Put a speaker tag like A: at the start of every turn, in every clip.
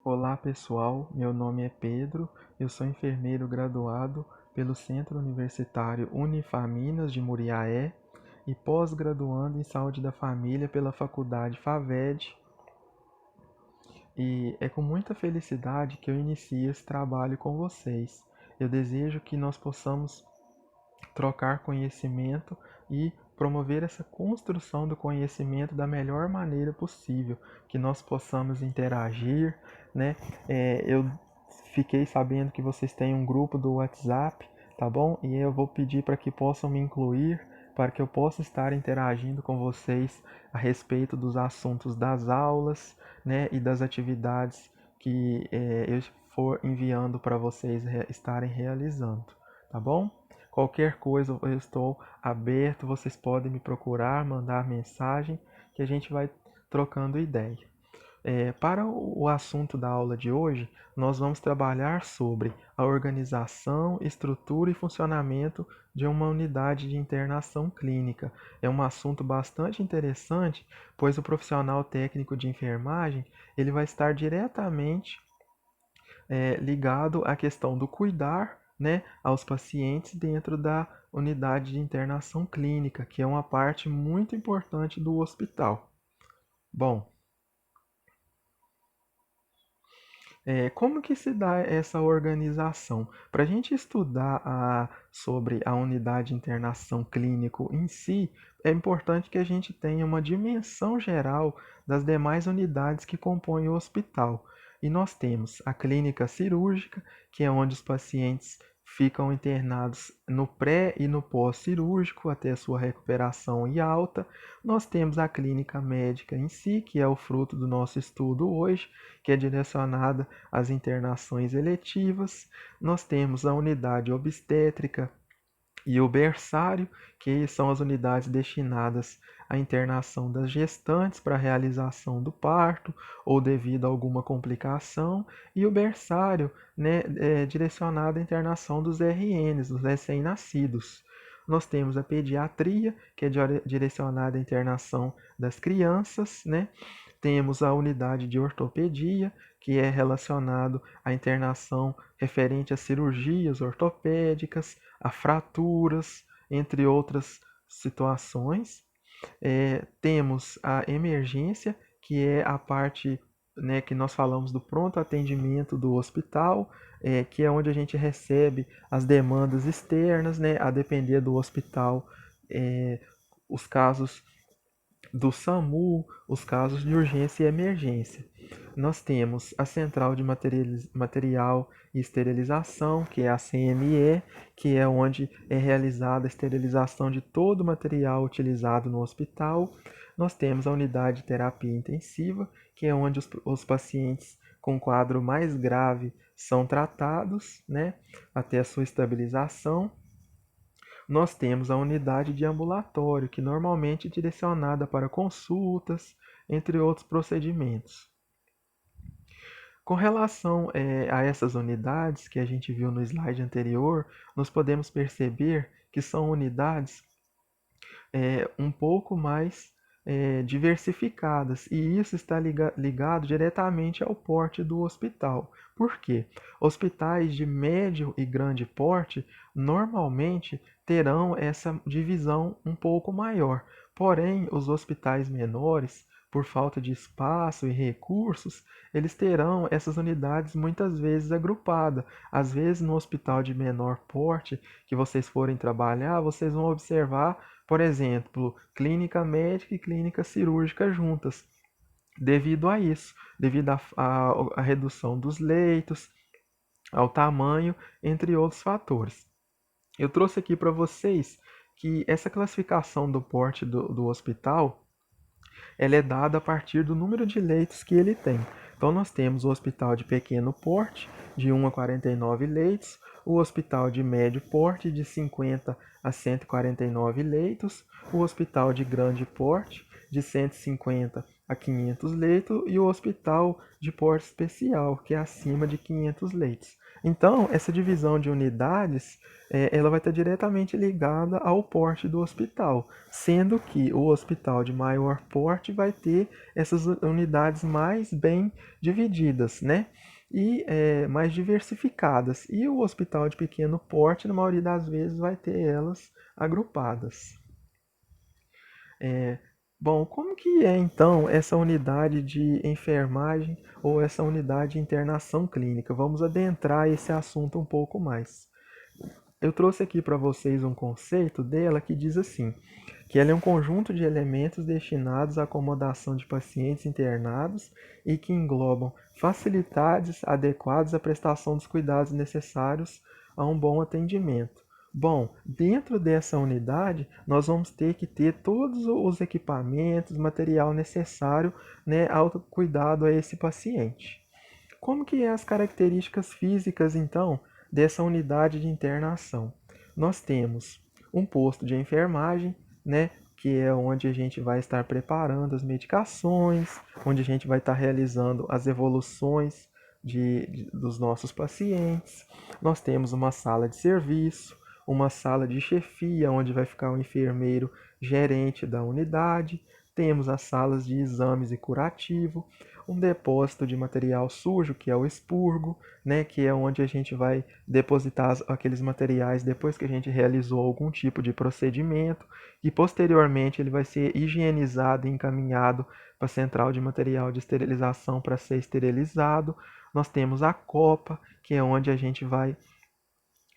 A: Olá pessoal, meu nome é Pedro, eu sou enfermeiro graduado pelo Centro Universitário Unifaminas de Muriaé e pós-graduando em Saúde da Família pela Faculdade FAVED. E é com muita felicidade que eu inicio esse trabalho com vocês. Eu desejo que nós possamos trocar conhecimento e promover essa construção do conhecimento da melhor maneira possível, que nós possamos interagir, né? Eu fiquei sabendo que vocês têm um grupo do WhatsApp, tá bom? E eu vou pedir para que possam me incluir, para que eu possa estar interagindo com vocês a respeito dos assuntos das aulas, né? E das atividades que eu for enviando para vocês estarem realizando, tá bom? Qualquer coisa eu estou aberto, vocês podem me procurar, mandar mensagem, que a gente vai trocando ideia. Para o assunto da aula de hoje, nós vamos trabalhar sobre a organização, estrutura e funcionamento de uma unidade de internação clínica. É um assunto bastante interessante, pois o profissional técnico de enfermagem ele vai estar diretamente ligado à questão do cuidar, né, aos pacientes dentro da unidade de internação clínica, que é uma parte muito importante do hospital. Bom, como que se dá essa organização? Para a gente estudar sobre a unidade de internação clínico em si, é importante que a gente tenha uma dimensão geral das demais unidades que compõem o hospital. E nós temos a clínica cirúrgica, que é onde os pacientes ficam internados no pré e no pós-cirúrgico até a sua recuperação e alta. Nós temos a clínica médica em si, que é o fruto do nosso estudo hoje, que é direcionada às internações eletivas. Nós temos a unidade obstétrica e o berçário, que são as unidades destinadas à internação das gestantes para a realização do parto ou devido a alguma complicação, e o berçário, né, direcionado à internação dos RNs, dos recém-nascidos. Nós temos a pediatria, que é direcionada à internação das crianças, né? Temos a unidade de ortopedia, que é relacionado à internação referente a cirurgias ortopédicas, a fraturas, entre outras situações. Temos a emergência, que é a parte, né, que nós falamos do pronto atendimento do hospital, que é onde a gente recebe as demandas externas, né, a depender do hospital, os casos do SAMU, os casos de urgência e emergência. Nós temos a Central de Material e Esterilização, que é a CME, que é onde é realizada a esterilização de todo o material utilizado no hospital. Nós temos a Unidade de Terapia Intensiva, que é onde os pacientes com quadro mais grave são tratados, né, até a sua estabilização. Nós temos a unidade de ambulatório, que normalmente é direcionada para consultas, entre outros procedimentos. Com relação a essas unidades que a gente viu no slide anterior, nós podemos perceber que são unidades um pouco mais diversificadas, e isso está ligado diretamente ao porte do hospital. Por quê? Hospitais de médio e grande porte normalmente terão essa divisão um pouco maior, porém, os hospitais menores, por falta de espaço e recursos, eles terão essas unidades muitas vezes agrupadas. Às vezes, no hospital de menor porte que vocês forem trabalhar, vocês vão observar, por exemplo, clínica médica e clínica cirúrgica juntas. Devido a isso, devido à redução dos leitos, ao tamanho, entre outros fatores. Eu trouxe aqui para vocês que essa classificação do porte do hospital ela é dada a partir do número de leitos que ele tem. Então, nós temos o hospital de pequeno porte, de 1 a 49 leitos, o hospital de médio porte, de 50 a 149 leitos, o hospital de grande porte, de 150 a 500 leitos, e o hospital de porte especial, que é acima de 500 leitos. Então, essa divisão de unidades, ela vai estar diretamente ligada ao porte do hospital, sendo que o hospital de maior porte vai ter essas unidades mais bem divididas, né? E mais diversificadas. E o hospital de pequeno porte, na maioria das vezes, vai ter elas agrupadas. É, bom, como que é então essa unidade de enfermagem ou essa unidade de internação clínica? Vamos adentrar esse assunto um pouco mais. Eu trouxe aqui para vocês um conceito dela que diz assim, que ela é um conjunto de elementos destinados à acomodação de pacientes internados e que englobam facilidades adequadas à prestação dos cuidados necessários a um bom atendimento. Bom, dentro dessa unidade, nós vamos ter que ter todos os equipamentos, material necessário, né, ao cuidado a esse paciente. Como que é as características físicas, então, dessa unidade de internação? Nós temos um posto de enfermagem, né, que é onde a gente vai estar preparando as medicações, onde a gente vai estar realizando as evoluções dos nossos pacientes. Nós temos uma sala de serviço, uma sala de chefia, onde vai ficar o enfermeiro gerente da unidade. Temos as salas de exames e curativo, um depósito de material sujo, que é o expurgo, né, que é onde a gente vai depositar aqueles materiais depois que a gente realizou algum tipo de procedimento, e posteriormente ele vai ser higienizado e encaminhado para a central de material de esterilização para ser esterilizado. Nós temos a copa, que é onde a gente vai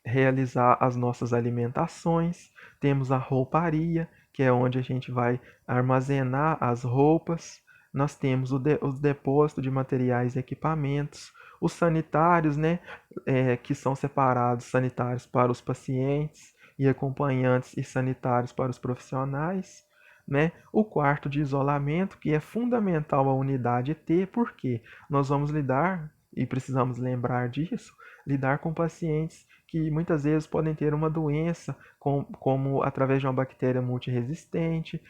A: realizar as nossas alimentações. Temos a rouparia, que é onde a gente vai armazenar as roupas. Nós temos os depósitos de materiais e equipamentos. Os sanitários, né, que são separados, sanitários para os pacientes e acompanhantes e sanitários para os profissionais. Né? O quarto de isolamento, que é fundamental a unidade ter, porque nós vamos lidar, e precisamos lembrar disso, lidar com pacientes que muitas vezes podem ter uma doença, como através de uma bactéria multiresistente,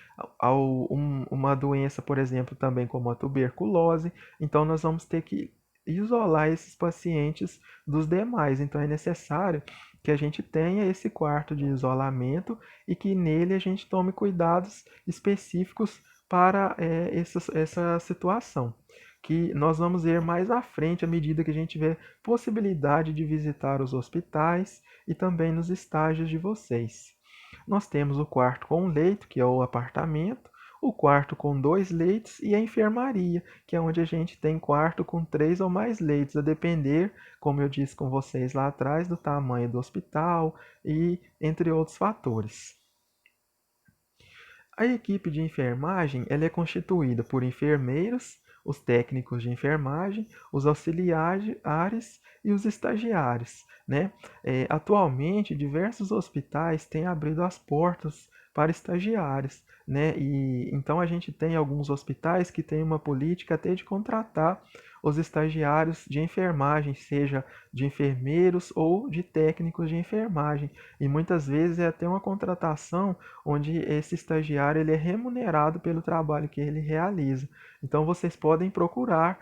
A: uma doença, por exemplo, também como a tuberculose. Então, nós vamos ter que isolar esses pacientes dos demais. Então, é necessário que a gente tenha esse quarto de isolamento e que nele a gente tome cuidados específicos para essa situação, que nós vamos ver mais à frente à medida que a gente tiver possibilidade de visitar os hospitais e também nos estágios de vocês. Nós temos o quarto com leito, que é o apartamento, o quarto com 2 leitos e a enfermaria, que é onde a gente tem quarto com 3 ou mais leitos, a depender, como eu disse com vocês lá atrás, do tamanho do hospital e entre outros fatores. A equipe de enfermagem ela é constituída por enfermeiros, os técnicos de enfermagem, os auxiliares e os estagiários. Né? Atualmente, diversos hospitais têm abrido as portas para estagiários. Né? E então a gente tem alguns hospitais que têm uma política até de contratar os estagiários de enfermagem, seja de enfermeiros ou de técnicos de enfermagem. E muitas vezes é até uma contratação onde esse estagiário ele é remunerado pelo trabalho que ele realiza. Então vocês podem procurar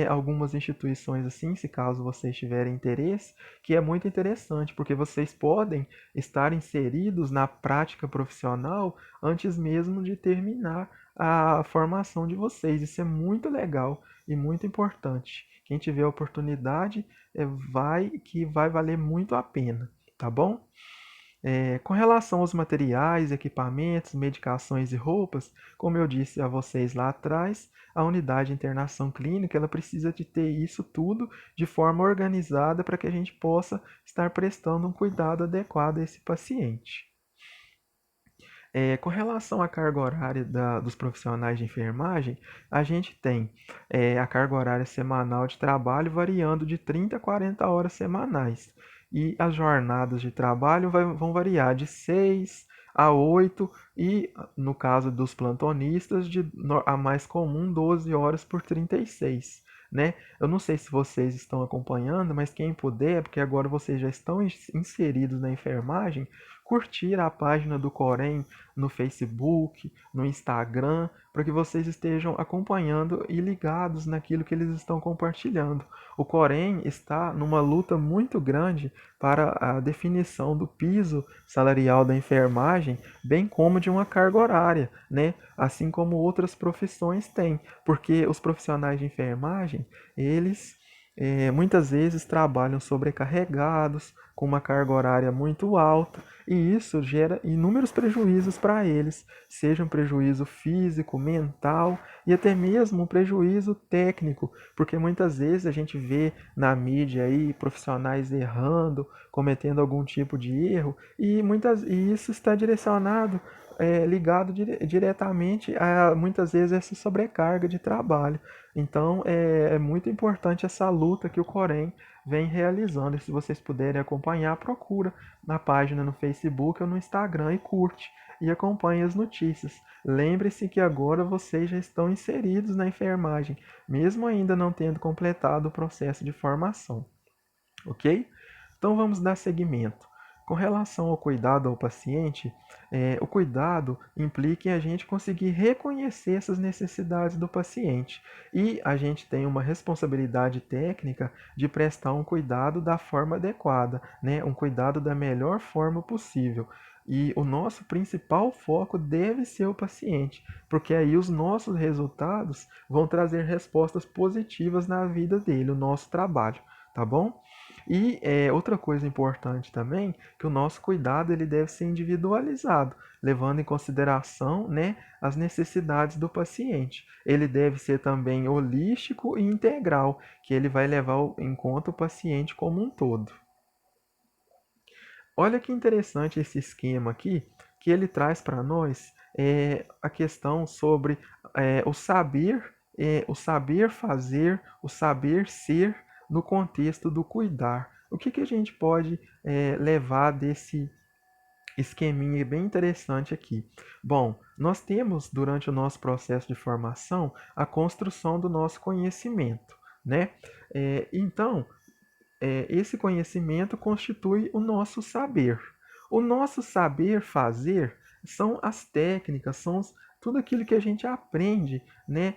A: algumas instituições assim, se caso vocês tiverem interesse, que é muito interessante, porque vocês podem estar inseridos na prática profissional antes mesmo de terminar a formação de vocês. Isso é muito legal e muito importante. Quem tiver a oportunidade, vai valer muito a pena, tá bom? Com relação aos materiais, equipamentos, medicações e roupas, como eu disse a vocês lá atrás, a unidade de internação clínica ela precisa de ter isso tudo de forma organizada para que a gente possa estar prestando um cuidado adequado a esse paciente. Com relação à carga horária dos profissionais de enfermagem, a gente tem a carga horária semanal de trabalho variando de 30 a 40 horas semanais. E as jornadas de trabalho vão variar de 6 a 8 e, no caso dos plantonistas, a mais comum 12 horas por 36. Né? Eu não sei se vocês estão acompanhando, mas quem puder, porque agora vocês já estão inseridos na enfermagem, curtir a página do Corém no Facebook, no Instagram, para que vocês estejam acompanhando e ligados naquilo que eles estão compartilhando. O Corém está numa luta muito grande para a definição do piso salarial da enfermagem, bem como de uma carga horária, né? Assim como outras profissões têm, porque os profissionais de enfermagem, eles muitas vezes trabalham sobrecarregados, com uma carga horária muito alta, e isso gera inúmeros prejuízos para eles, seja um prejuízo físico, mental e até mesmo um prejuízo técnico, porque muitas vezes a gente vê na mídia aí profissionais errando, cometendo algum tipo de erro, e isso está direcionado, ligado diretamente a muitas vezes essa sobrecarga de trabalho. Então é muito importante essa luta que o Corém vem realizando. E se vocês puderem acompanhar, procura na página no Facebook ou no Instagram e curte e acompanhe as notícias. Lembre-se que agora vocês já estão inseridos na enfermagem, mesmo ainda não tendo completado o processo de formação, ok? Então vamos dar seguimento. Com relação ao cuidado ao paciente, o cuidado implica em a gente conseguir reconhecer essas necessidades do paciente e a gente tem uma responsabilidade técnica de prestar um cuidado da forma adequada, né? Um cuidado da melhor forma possível. E o nosso principal foco deve ser o paciente, porque aí os nossos resultados vão trazer respostas positivas na vida dele, o nosso trabalho, tá bom? E outra coisa importante também, que o nosso cuidado ele deve ser individualizado, levando em consideração, né, as necessidades do paciente. Ele deve ser também holístico e integral, que ele vai levar em conta o paciente como um todo. Olha que interessante esse esquema aqui, que ele traz para nós a questão sobre o saber fazer, o saber ser no contexto do cuidar. O que a gente pode levar desse esqueminha bem interessante aqui? Bom, nós temos durante o nosso processo de formação a construção do nosso conhecimento, né? Então, esse conhecimento constitui o nosso saber. O nosso saber fazer são as técnicas, tudo aquilo que a gente aprende, né,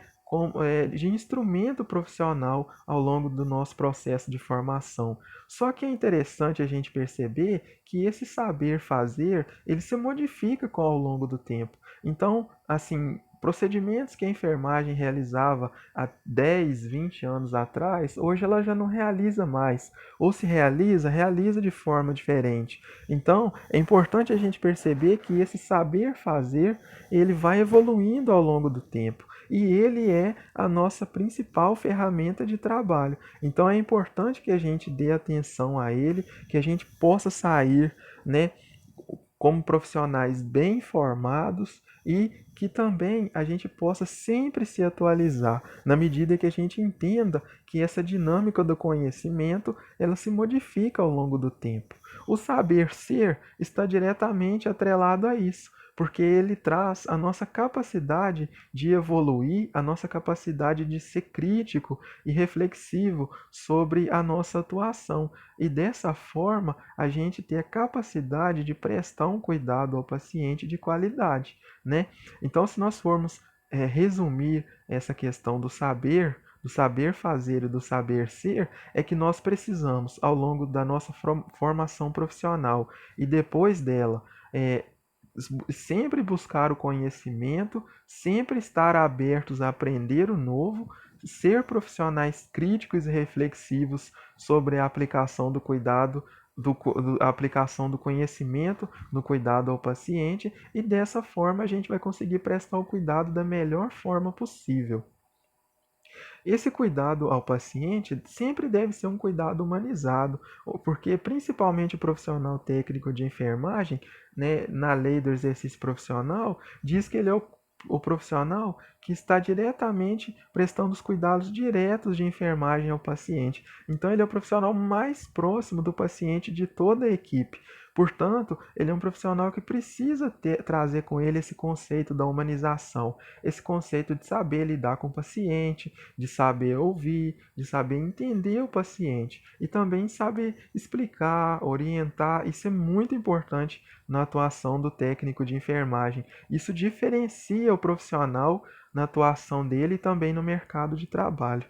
A: de instrumento profissional ao longo do nosso processo de formação. Só que é interessante a gente perceber que esse saber fazer, ele se modifica ao longo do tempo. Então, assim, procedimentos que a enfermagem realizava há 10, 20 anos atrás, hoje ela já não realiza mais. Ou se realiza, realiza de forma diferente. Então, é importante a gente perceber que esse saber fazer, ele vai evoluindo ao longo do tempo. E ele é a nossa principal ferramenta de trabalho. Então, é importante que a gente dê atenção a ele, que a gente possa sair, né, como profissionais bem formados e que também a gente possa sempre se atualizar, na medida que a gente entenda que essa dinâmica do conhecimento, ela se modifica ao longo do tempo. O saber ser está diretamente atrelado a isso, porque ele traz a nossa capacidade de evoluir, a nossa capacidade de ser crítico e reflexivo sobre a nossa atuação. E dessa forma, a gente ter a capacidade de prestar um cuidado ao paciente de qualidade, né? Então, se nós formos resumir essa questão do saber fazer e do saber ser, é que nós precisamos, ao longo da nossa formação profissional e depois dela, é, sempre buscar o conhecimento, sempre estar abertos a aprender o novo, ser profissionais críticos e reflexivos sobre a aplicação do cuidado, a aplicação do conhecimento no cuidado ao paciente, e dessa forma a gente vai conseguir prestar o cuidado da melhor forma possível. Esse cuidado ao paciente sempre deve ser um cuidado humanizado, porque principalmente o profissional técnico de enfermagem, né, na lei do exercício profissional, diz que ele é o profissional que está diretamente prestando os cuidados diretos de enfermagem ao paciente. Então, ele é o profissional mais próximo do paciente de toda a equipe. Portanto, ele é um profissional que precisa trazer com ele esse conceito da humanização, esse conceito de saber lidar com o paciente, de saber ouvir, de saber entender o paciente e também saber explicar, orientar. Isso é muito importante na atuação do técnico de enfermagem. Isso diferencia o profissional na atuação dele e também no mercado de trabalho.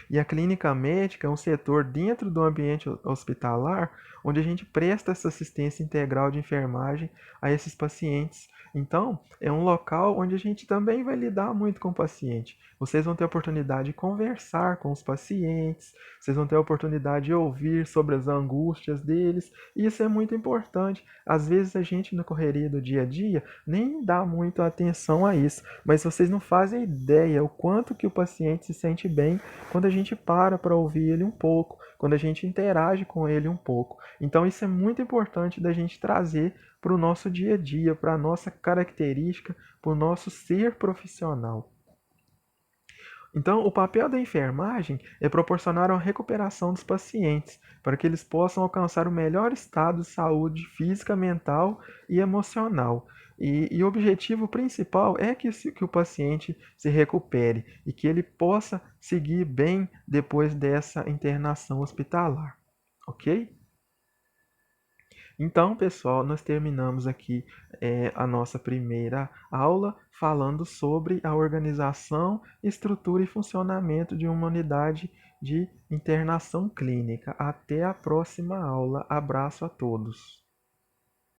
A: E a clínica médica é um setor dentro do ambiente hospitalar onde a gente presta essa assistência integral de enfermagem a esses pacientes. Então, é um local onde a gente também vai lidar muito com o paciente. Vocês vão ter a oportunidade de conversar com os pacientes, vocês vão ter a oportunidade de ouvir sobre as angústias deles, e isso é muito importante. Às vezes a gente, na correria do dia a dia, nem dá muito atenção a isso, mas vocês não fazem ideia o quanto que o paciente se sente bem quando a gente para ouvir ele um pouco, quando a gente interage com ele um pouco. Então isso é muito importante da gente trazer para o nosso dia a dia, para a nossa característica, para o nosso ser profissional. Então, o papel da enfermagem é proporcionar uma recuperação dos pacientes, para que eles possam alcançar o melhor estado de saúde física, mental e emocional. E o objetivo principal é que o paciente se recupere e que ele possa seguir bem depois dessa internação hospitalar, ok? Então, pessoal, nós terminamos aqui a nossa primeira aula falando sobre a organização, estrutura e funcionamento de uma unidade de internação clínica. Até a próxima aula. Abraço a todos.